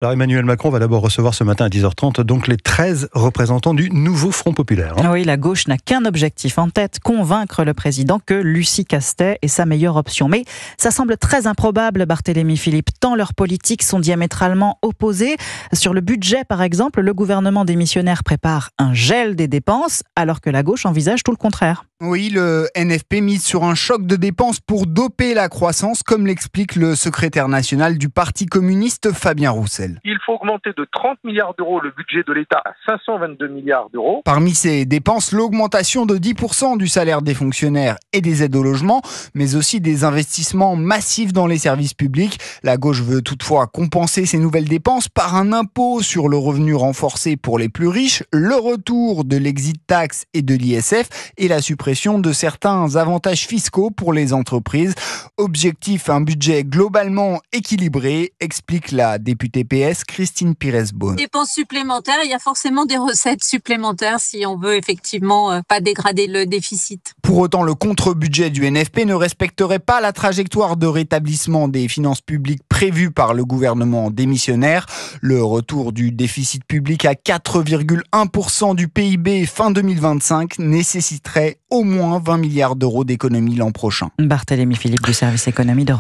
Alors Emmanuel Macron va d'abord recevoir ce matin à 10h30 donc les 13 représentants du nouveau Front populaire. Oui, la gauche n'a qu'un objectif en tête, convaincre le président que Lucie Castet est sa meilleure option. Mais ça semble très improbable, Barthélémy Philippe, tant leurs politiques sont diamétralement opposées. Sur le budget, par exemple, le gouvernement démissionnaire prépare un gel des dépenses, alors que la gauche envisage tout le contraire. Oui, le NFP mise sur un choc de dépenses pour doper la croissance, comme l'explique le secrétaire national du Parti communiste, Fabien Roussel. Il faut augmenter de 30 milliards d'euros le budget de l'État à 522 milliards d'euros. Parmi ces dépenses, l'augmentation de 10% du salaire des fonctionnaires et des aides au logement, mais aussi des investissements massifs dans les services publics. La gauche veut toutefois compenser ces nouvelles dépenses par un impôt sur le revenu renforcé pour les plus riches, le retour de l'exit tax et de l'ISF et la suppression de certains avantages fiscaux pour les entreprises. Objectif, un budget globalement équilibré, explique la députée PS Christine Pires-Beaune. Dépenses supplémentaires, il y a forcément des recettes supplémentaires si on veut effectivement pas dégrader le déficit. Pour autant, le contre-budget du NFP ne respecterait pas la trajectoire de rétablissement des finances publiques prévue par le gouvernement démissionnaire. Le retour du déficit public à 4,1% du PIB fin 2025 nécessiterait au moins 20 milliards d'euros d'économies l'an prochain. Barthélémy Philippe du service économie d'Europe 1.